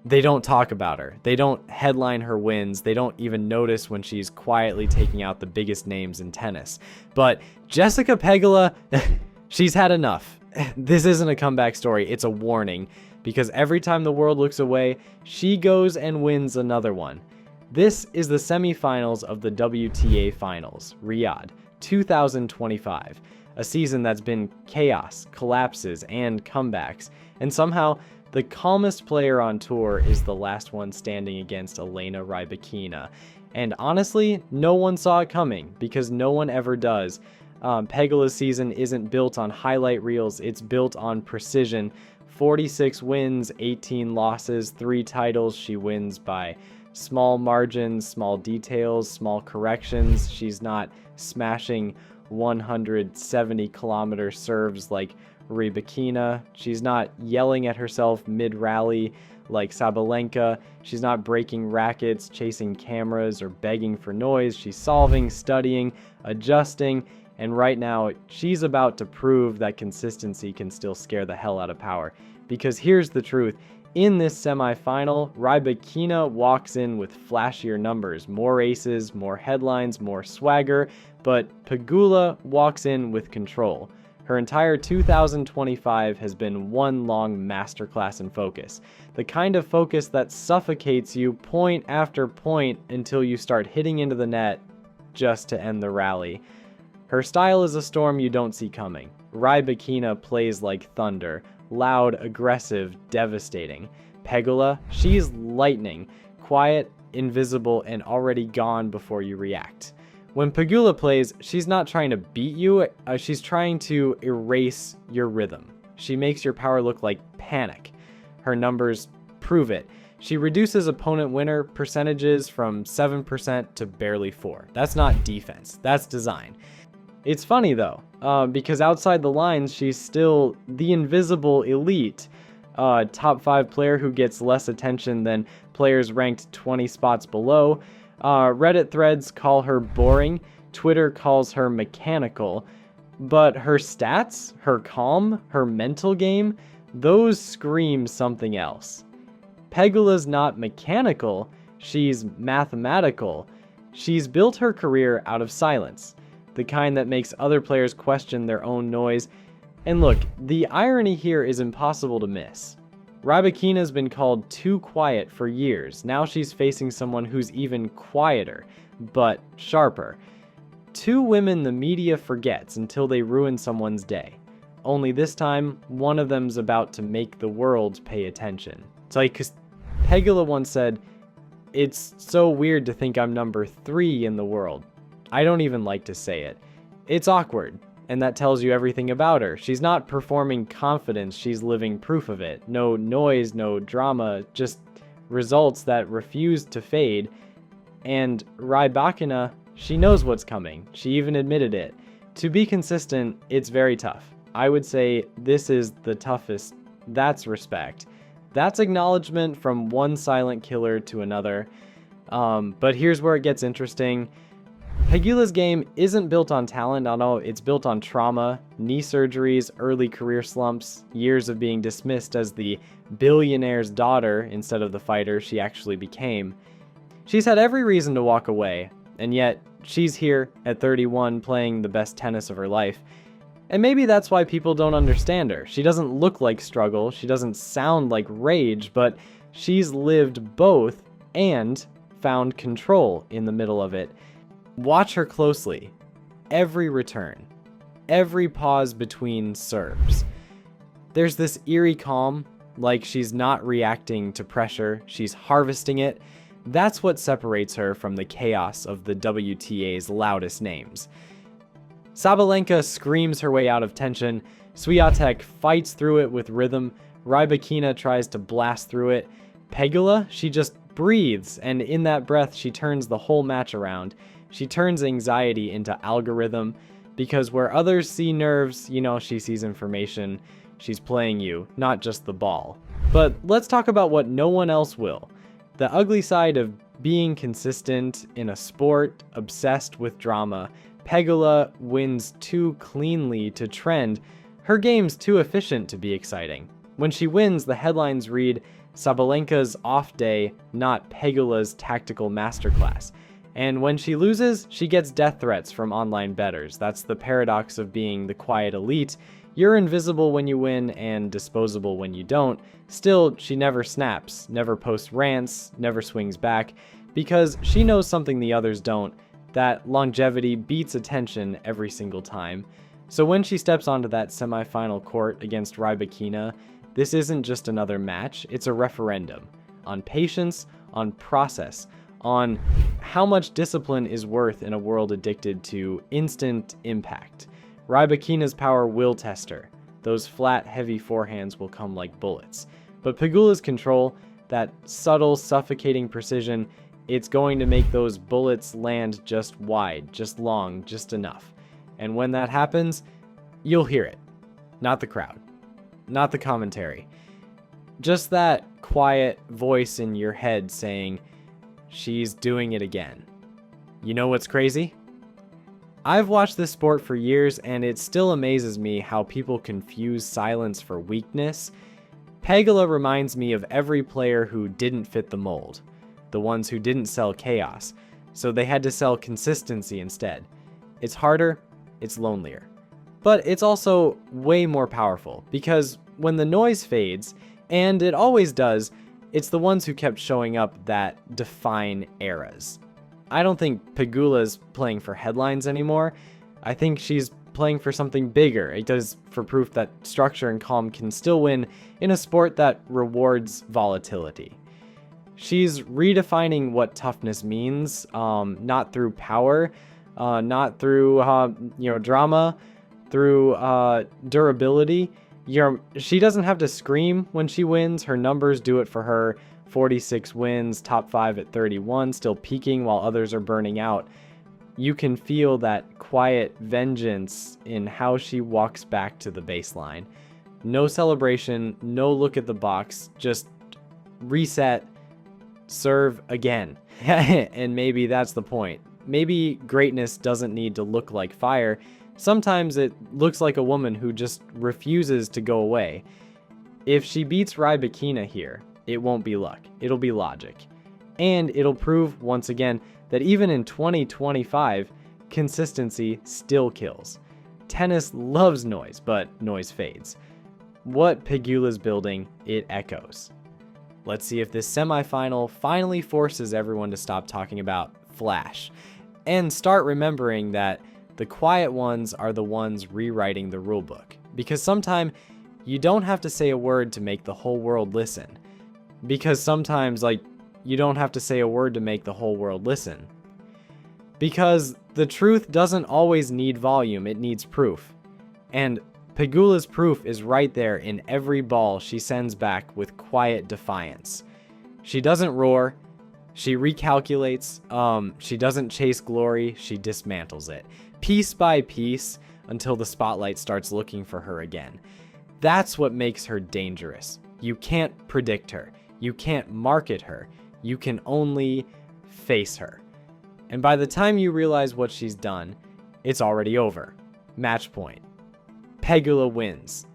they don't talk about her. They don't headline her wins. They don't even notice when she's quietly taking out the biggest names in tennis. But Jessica Pegula, she's had enough. This isn't a comeback story. It's a warning, because every time the world looks away, she goes and wins another one. This is the semifinals of the WTA Finals, Riyadh, 2025. A season that's been chaos, collapses, and comebacks. And somehow, the calmest player on tour is the last one standing against Elena Rybakina. And honestly, no one saw it coming, because no one ever does. Pegula's season isn't built on highlight reels, it's built on precision. 46 wins, 18 losses, 3 titles. She wins by small margins, small details, small corrections. She's not smashing 170-kilometer serves like Rybakina. She's not yelling at herself mid-rally like Sabalenka. She's not breaking rackets, chasing cameras, or begging for noise. She's solving, studying, adjusting, and right now she's about to prove that consistency can still scare the hell out of power. Because here's the truth. In this semifinal, Rybakina walks in with flashier numbers, more aces, more headlines, more swagger, but Pegula walks in with control. Her entire 2025 has been one long masterclass in focus. The kind of focus that suffocates you point after point until you start hitting into the net just to end the rally. Her style is a storm you don't see coming. Rybakina plays like thunder, loud, aggressive, devastating. Pegula, she's lightning, quiet, invisible, and already gone before you react. When Pegula plays, she's not trying to beat you, she's trying to erase your rhythm. She makes your power look like panic. Her numbers prove it. She reduces opponent winner percentages from 7% to barely 4%. That's not defense, that's design. It's funny though, because outside the lines, she's still the invisible elite, top 5 player who gets less attention than players ranked 20 spots below. Reddit threads call her boring, Twitter calls her mechanical, but her stats, her calm, her mental game, those scream something else. Pegula's not mechanical, she's mathematical. She's built her career out of silence, the kind that makes other players question their own noise. And look, the irony here is impossible to miss. Rybakina's been called too quiet for years. Now she's facing someone who's even quieter, but sharper. 2 women the media forgets until they ruin someone's day. Only this time, one of them's about to make the world pay attention. It's like, 'cause Pegula once said, "It's so weird to think I'm number 3 in the world. I don't even like to say it. It's awkward." And that tells you everything about her. She's not performing confidence, she's living proof of it. No noise, no drama, just results that refuse to fade. And Rybakina, she knows what's coming. She even admitted it. To be consistent, it's very tough. I would say this is the toughest. That's respect. That's acknowledgement from one silent killer to another. But here's where it gets interesting. Pegula's game isn't built on talent, it's built on trauma, knee surgeries, early career slumps, years of being dismissed as the billionaire's daughter instead of the fighter she actually became. She's had every reason to walk away, and yet she's here at 31 playing the best tennis of her life. And maybe that's why people don't understand her. She doesn't look like struggle, she doesn't sound like rage, but she's lived both and found control in the middle of it. Watch her closely. Every return, every pause between serves. There's this eerie calm, like she's not reacting to pressure, she's harvesting it. That's what separates her from the chaos of the WTA's loudest names. Sabalenka screams her way out of tension, Swiatek fights through it with rhythm, Rybakina tries to blast through it. Pegula, she just breathes, and in that breath she turns the whole match around. She turns anxiety into algorithm, because where others see nerves, she sees information. She's playing you, not just the ball. But let's talk about what no one else will. The ugly side of being consistent in a sport obsessed with drama. Pegula wins too cleanly to trend. Her game's too efficient to be exciting. When she wins, the headlines read, Sabalenka's off day, not Pegula's tactical masterclass. And when she loses, she gets death threats from online bettors. That's the paradox of being the quiet elite. You're invisible when you win and disposable when you don't. Still, she never snaps, never posts rants, never swings back, because she knows something the others don't, that longevity beats attention every single time. So when she steps onto that semifinal court against Rybakina, this isn't just another match, it's a referendum on patience, on process, on how much discipline is worth in a world addicted to instant impact. Rybakina's power will test her. Those flat, heavy forehands will come like bullets. But Pegula's control, that subtle, suffocating precision, it's going to make those bullets land just wide, just long, just enough. And when that happens, you'll hear it. Not the crowd. Not the commentary. Just that quiet voice in your head saying, "She's doing it again." You know what's crazy? I've watched this sport for years, and it still amazes me how people confuse silence for weakness. Pegula reminds me of every player who didn't fit the mold, the ones who didn't sell chaos, so they had to sell consistency instead. It's harder, it's lonelier, but it's also way more powerful, because when the noise fades, and it always does, it's the ones who kept showing up that define eras. I don't think Pegula's playing for headlines anymore. I think she's playing for something bigger. It does for proof that structure and calm can still win in a sport that rewards volatility. She's redefining what toughness means, not through power, not through drama, through durability. She doesn't have to scream when she wins. Her numbers do it for her. 46 wins, top 5 at 31, still peaking while others are burning out. You can feel that quiet vengeance in how she walks back to the baseline. No celebration, no look at the box, just reset, serve again. And maybe that's the point. Maybe greatness doesn't need to look like fire. Sometimes it looks like a woman who just refuses to go away. If she beats Rybakina here, it won't be luck, it'll be logic. And it'll prove once again that even in 2025, consistency still kills. Tennis loves noise, but noise fades. What Pegula's building, it echoes. Let's see if this semifinal finally forces everyone to stop talking about flash and start remembering that the quiet ones are the ones rewriting the rulebook. Because sometimes you don't have to say a word to make the whole world listen. Because sometimes, you don't have to say a word to make the whole world listen. Because the truth doesn't always need volume, it needs proof. And Pegula's proof is right there in every ball she sends back with quiet defiance. She doesn't roar, she recalculates, she doesn't chase glory, she dismantles it. Piece by piece until the spotlight starts looking for her again. That's what makes her dangerous. You can't predict her. You can't market her. You can only face her. And by the time you realize what she's done, it's already over. Match point. Pegula wins.